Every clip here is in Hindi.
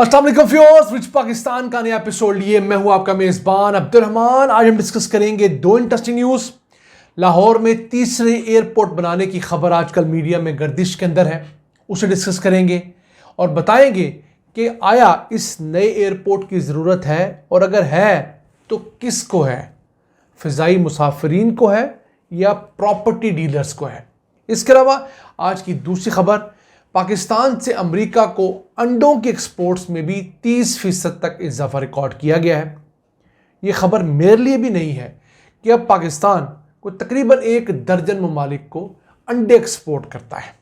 अस्सलाम वालेकुम व्यूअर्स, रिच पाकिस्तान का नया एपिसोड लिए मैं हूं आपका मेजबान अब्दुल रहमान। आज हम डिस्कस करेंगे दो इंटरेस्टिंग न्यूज़। लाहौर में तीसरे एयरपोर्ट बनाने की खबर आजकल मीडिया में गर्दिश के अंदर है, उसे डिस्कस करेंगे और बताएंगे कि आया इस नए एयरपोर्ट की ज़रूरत है और अगर है तो किसको है, फ़िज़ाई मुसाफिरीन को है या प्रॉपर्टी डीलर्स को है। इसके अलावा आज की दूसरी खबर, पाकिस्तान से अमेरिका को अंडों के एक्सपोर्ट्स में भी 30% तक इजाफा रिकॉर्ड किया गया है। ये खबर मेरे लिए भी नहीं है कि अब पाकिस्तान को तकरीबन 1 दर्जन ममालिक को अंडे एक्सपोर्ट करता है।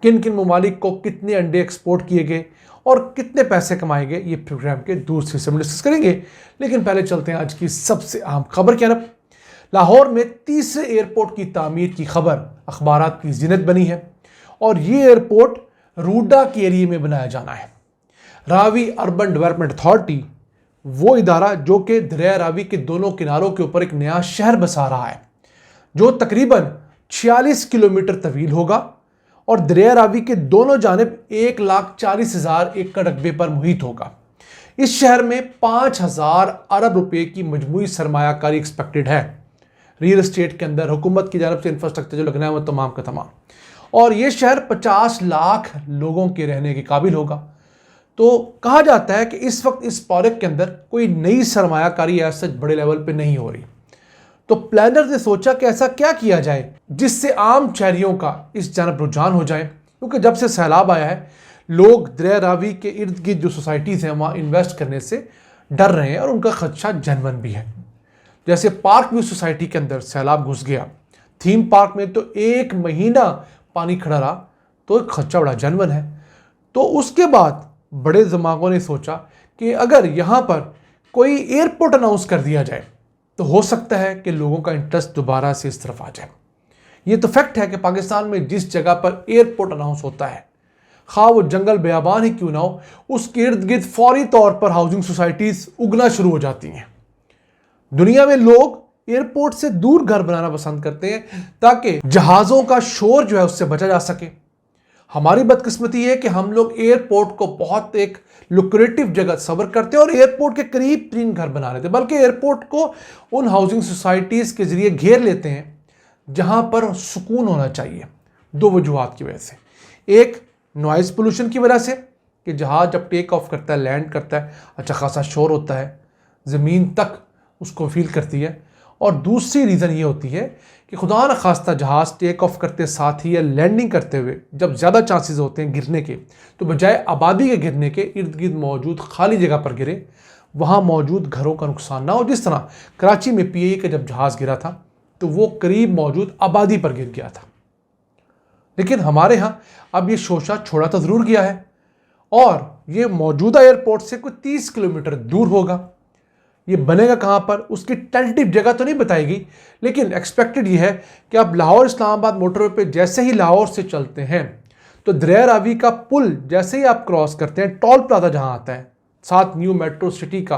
किन किन ममालिक को कितने अंडे एक्सपोर्ट किए गए और कितने पैसे कमाए गए, ये प्रोग्राम के दूसरे हिस्से में डिस्कस करेंगे। लेकिन पहले चलते हैं आज की सबसे अहम खबर की तरफ। लाहौर में तीसरे एयरपोर्ट की तामीर की खबर अखबारात की जीनत बनी है और ये एयरपोर्ट रूडा के एरिया में बनाया जाना है। रावी अर्बन डेवलपमेंट अथॉरिटी, वो इदारा जो कि दरिया रावी के दोनों किनारों के ऊपर एक नया शहर बसा रहा है जो तकरीबन 46 किलोमीटर तवील होगा और दरिया रावी के दोनों जानिब 1,40,000 एकड़ रकबे पर मुहित होगा। इस शहर में 5,000 अरब रुपए की मजमूई सरमायाकारी एक्सपेक्टेड है। रियल एस्टेट के अंदर हुकूमत की जानब से इंफ्रास्ट्रक्चर जो लगना है वो तमाम का तमाम, और ये शहर 50 लाख लोगों के रहने के काबिल होगा। तो कहा जाता है कि इस वक्त इस प्रोजेक्ट के अंदर कोई नई सरमायाकारी ऐसा बड़े लेवल पे नहीं हो रही। तो प्लानर ने सोचा कि ऐसा क्या किया जाए जिससे आम शहरियों का इस जानब रुझान हो जाए, क्योंकि जब से सैलाब आया है लोग दरिया रावी के इर्द गिर्द जो सोसाइटीज़ हैं वहाँ इन्वेस्ट करने से डर रहे हैं और उनका खदशा जनवन भी है। जैसे पार्क व्यू सोसाइटी के अंदर सैलाब घुस गया, थीम पार्क में तो 1 महीना पानी खड़ा रहा, तो एक खर्चा बड़ा जनवन है। तो उसके बाद बड़े दिमागों ने सोचा कि अगर यहाँ पर कोई एयरपोर्ट अनाउंस कर दिया जाए तो हो सकता है कि लोगों का इंटरेस्ट दोबारा से इस तरफ आ जाए। ये तो फैक्ट है कि पाकिस्तान में जिस जगह पर एयरपोर्ट अनाउंस होता है, खा वो जंगल बयाबान ही क्यों ना हो, उसके इर्द गिर्द फौरी तौर पर हाउसिंग सोसाइटीज़ उगना शुरू हो जाती हैं। दुनिया में लोग एयरपोर्ट से दूर घर बनाना पसंद करते हैं ताकि जहाज़ों का शोर जो है उससे बचा जा सके। हमारी बदकिस्मती है कि हम लोग एयरपोर्ट को बहुत एक लुक्रेटिव जगह सबर करते हैं और एयरपोर्ट के करीब 3 घर बना लेते हैं, बल्कि एयरपोर्ट को उन हाउसिंग सोसाइटीज़ के ज़रिए घेर लेते हैं जहां पर सुकून होना चाहिए। 2 वजूहात की वजह से, एक नॉइज़ पोल्यूशन की वजह से कि जहाज़ जब टेक ऑफ करता है, लैंड करता है, अच्छा खासा शोर होता है, ज़मीन तक उसको फील करती है। और दूसरी रीज़न ये होती है कि खुदा न खास्ता जहाज़ टेक ऑफ करते साथ ही या लैंडिंग करते हुए जब ज़्यादा चांसेस होते हैं गिरने के, तो बजाय आबादी के गिरने के इर्द गिर्द मौजूद खाली जगह पर गिरे, वहाँ मौजूद घरों का नुकसान ना हो। जिस तरह कराची में PIA का जब जहाज़ गिरा था तो वो करीब मौजूद आबादी पर गिर गया था। लेकिन हमारे यहाँ अब ये शोशा छोड़ा तो ज़रूर गया है और ये मौजूदा एयरपोर्ट से कुछ 30 किलोमीटर दूर होगा। ये बनेगा कहाँ पर, उसकी टेंटेटिव जगह तो नहीं बताई गई, लेकिन एक्सपेक्टेड ये है कि आप लाहौर इस्लामाबाद मोटरवे पे जैसे ही लाहौर से चलते हैं तो दरिया रावी का पुल जैसे ही आप क्रॉस करते हैं, टोल प्लाजा जहाँ आता है, साथ न्यू मेट्रो सिटी का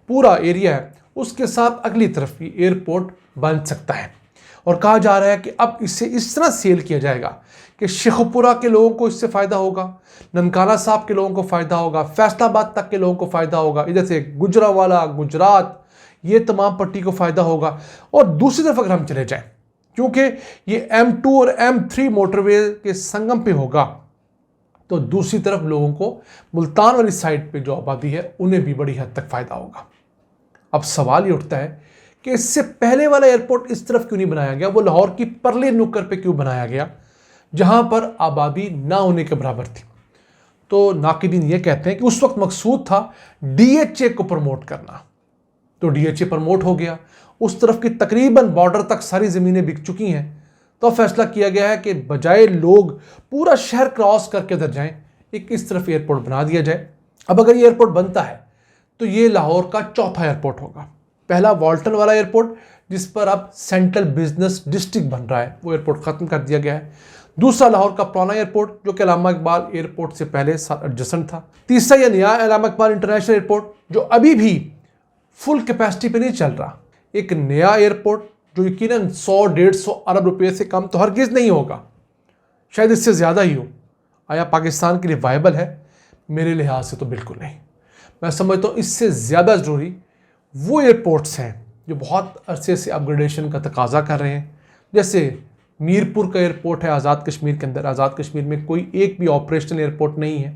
पूरा एरिया है, उसके साथ अगली तरफ भी एयरपोर्ट बन सकता है। और कहा जा रहा है कि अब इसे इस तरह सेल किया जाएगा कि शेखपुरा के लोगों को इससे फ़ायदा होगा, ननकाना साहब के लोगों को फ़ायदा होगा, फैसलाबाद तक के लोगों को फ़ायदा होगा, इधर से गुजरावाला, गुजरात, ये तमाम पट्टी को फ़ायदा होगा। और दूसरी तरफ अगर हम चले जाएं, क्योंकि ये M2 और M3 मोटरवे के संगम पे होगा, तो दूसरी तरफ लोगों को मुल्तान वाली साइड पे जो आबादी है उन्हें भी बड़ी हद तक फ़ायदा होगा। अब सवाल ये उठता है कि इससे पहले वाला एयरपोर्ट इस तरफ क्यों नहीं बनाया गया, वो लाहौर की परले नुक्कर पे क्यों बनाया गया जहां पर आबादी ना होने के बराबर थी। तो नाकिदीन ये कहते हैं कि उस वक्त मकसूद था DHA को प्रमोट करना, तो DHA प्रमोट हो गया, उस तरफ की तकरीबन बॉर्डर तक सारी ज़मीनें बिक चुकी हैं। तो फैसला किया गया है कि बजाय लोग पूरा शहर क्रॉस करके उधर जाएं, एक इस तरफ एयरपोर्ट बना दिया जाए। अब अगर ये एयरपोर्ट बनता है तो ये लाहौर का चौथा एयरपोर्ट होगा। पहला वॉल्टन वाला एयरपोर्ट जिस पर अब सेंट्रल बिजनेस डिस्ट्रिक्ट बन रहा है, वो एयरपोर्ट ख़त्म कर दिया गया है। दूसरा लाहौर का पुराना एयरपोर्ट जो कि अल्लामा इकबाल एयरपोर्ट से पहले एडजेसेंट था। तीसरा यह नया अल्लामा इकबाल इंटरनेशनल एयरपोर्ट जो अभी भी फुल कैपेसिटी पे नहीं चल रहा। एक नया एयरपोर्ट जो यकीनन 100-150 अरब रुपये से कम तो हरगिज़ नहीं होगा, शायद इससे ज़्यादा ही हो। आया पाकिस्तान के लिए वायबल है? मेरे लिहाज से तो बिल्कुल नहीं। मैं समझता हूँ इससे ज़्यादा ज़रूरी वो एयरपोर्ट्स हैं जो बहुत अरसे से अपग्रेडेशन का तकाजा कर रहे हैं। जैसे मीरपुर का एयरपोर्ट है आज़ाद कश्मीर के अंदर, आज़ाद कश्मीर में कोई एक भी ऑपरेशनल एयरपोर्ट नहीं है।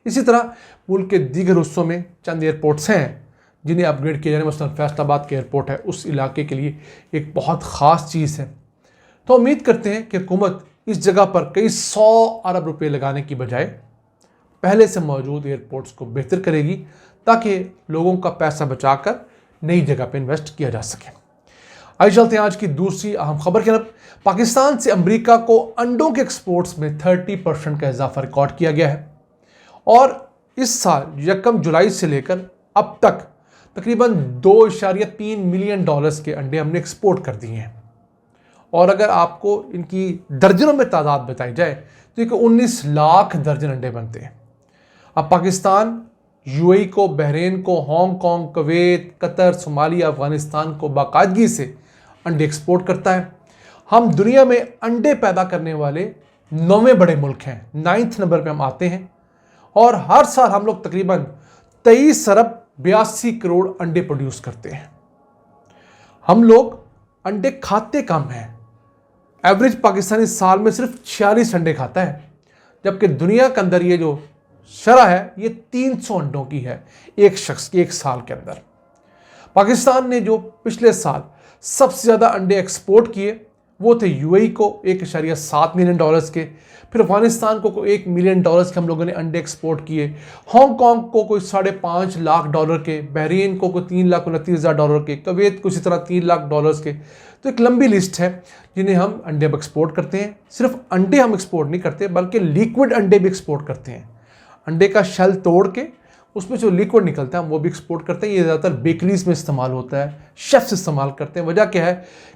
इसी तरह मुल्क के दीगर हिस्सों में चंद एयरपोर्ट्स हैं जिन्हें अपग्रेड किया जाए। मसलन फैसलाबाद के एयरपोर्ट है, उस इलाके के लिए एक बहुत ख़ास चीज़ है। तो उम्मीद करते हैं कि हुकूमत इस जगह पर कई 100 अरब रुपए लगाने की बजाय पहले से मौजूद एयरपोर्ट्स को बेहतर करेगी ताकि लोगों का पैसा बचाकर नई जगह पर इन्वेस्ट किया जा सके। आइए चलते हैं आज की दूसरी अहम खबर की तरफ। पाकिस्तान से अमेरिका को अंडों के एक्सपोर्ट्स में 30% का इजाफा रिकॉर्ड किया गया है और इस साल 1 जुलाई से लेकर अब तक तकरीबन $2.3 मिलियन के अंडे हमने एक्सपोर्ट कर दिए हैं। और अगर आपको इनकी दर्जनों में तादाद बताई जाए तो एक 19 लाख दर्जन अंडे बनते हैं। अब पाकिस्तान यूएई को, बहरीन को, Hong Kong, Kuwait, Qatar, Somalia, Afghanistan को बाकायदगी से अंडे एक्सपोर्ट करता है। हम दुनिया में अंडे पैदा करने वाले 9वें बड़े मुल्क हैं, 9th नंबर पे हम आते हैं और हर साल हम लोग तकरीबन 23 अरब 82 करोड़ अंडे प्रोड्यूस करते हैं। हम लोग अंडे खाते कम हैं। एवरेज पाकिस्तानी साल में सिर्फ 46 अंडे खाता है, जबकि दुनिया के अंदर ये जो शरह है ये 300 अंडों की है एक शख्स की एक साल के अंदर। पाकिस्तान ने जो पिछले साल सबसे ज़्यादा अंडे एक्सपोर्ट किए वो थे यूएई को $1.7 मिलियन के, फिर अफगानिस्तान को $1 मिलियन के हम लोगों ने अंडे एक्सपोर्ट किए, हांगकांग को कोई $5.5 लाख के, बहरीन को कोई $3,29,000 के, कुवैत को इसी तरह $3 लाख के। तो एक लंबी लिस्ट है जिन्हें हम अंडे अब एक्सपोर्ट करते हैं। सिर्फ अंडे हम एक्सपोर्ट नहीं करते बल्कि लिक्विड अंडे भी एक्सपोर्ट करते हैं। अंडे का शेल तोड़ के उसमें जो लिक्विड निकलता है हम वो भी एक्सपोर्ट करते हैं। ये ज़्यादातर बेकरीज में इस्तेमाल होता है, शेफ़्स इस्तेमाल करते हैं। वजह क्या है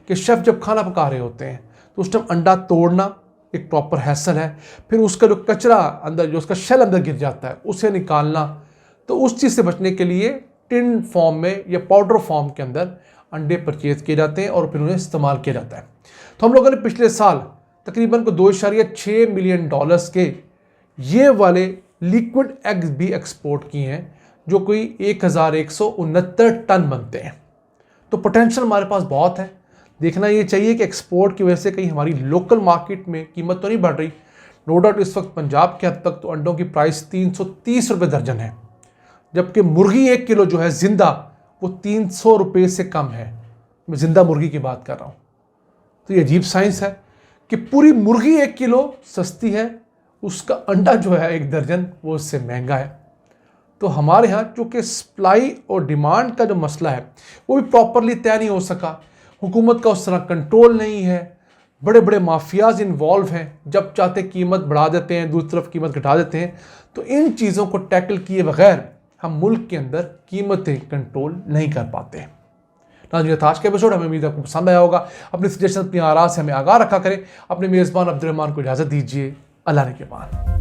कि शेफ़ जब खाना पका रहे होते हैं तो उस टाइम अंडा तोड़ना एक प्रॉपर हैसल है, फिर उसका जो कचरा अंदर, जो उसका शेल अंदर गिर जाता है उसे निकालना। तो उस चीज़ से बचने के लिए टिन फॉर्म में या पाउडर फॉर्म के अंदर अंडे परचेज किए जाते हैं और फिर उन्हें इस्तेमाल किया जाता है। तो हम लोगों ने पिछले साल तकरीबन को $2.6 मिलियन के ये वाले लिक्विड एग्स भी एक्सपोर्ट किए हैं जो कोई 1169 टन बनते हैं। तो पोटेंशियल हमारे पास बहुत है। देखना ये चाहिए कि एक्सपोर्ट की वजह से कहीं हमारी लोकल मार्केट में कीमत तो नहीं बढ़ रही। नो डाउट इस वक्त पंजाब के हद तक तो अंडों की प्राइस 330 रुपये दर्जन है, जबकि मुर्गी 1 किलो जो है जिंदा वो 300 रुपये से कम है। मैं जिंदा मुर्गी की बात कर रहा हूँ। तो ये अजीब साइंस है कि पूरी मुर्गी 1 किलो सस्ती है, उसका अंडा जो है 1 दर्जन वो उससे महंगा है। तो हमारे यहाँ चूँकि सप्लाई और डिमांड का जो मसला है वो भी प्रॉपरली तय नहीं हो सका, हुकूमत का उस तरह कंट्रोल नहीं है, बड़े बड़े माफियाज इन्वॉल्व हैं, जब चाहते कीमत बढ़ा देते हैं, दूसरी तरफ कीमत घटा देते हैं। तो इन चीज़ों को टैकल किए बगैर हम मुल्क के अंदर कीमतें कंट्रोल नहीं कर पाते। नाज़रीन, आज का एपिसोड हमें उम्मीद आपको पसंद आया होगा। अपने सजेशन, अपनी आराज़ से हमें आगाह रखा करें। अपने मेज़बान अब्दुल रहमान को इजाज़त दीजिए। अल्लाह ने के बाद।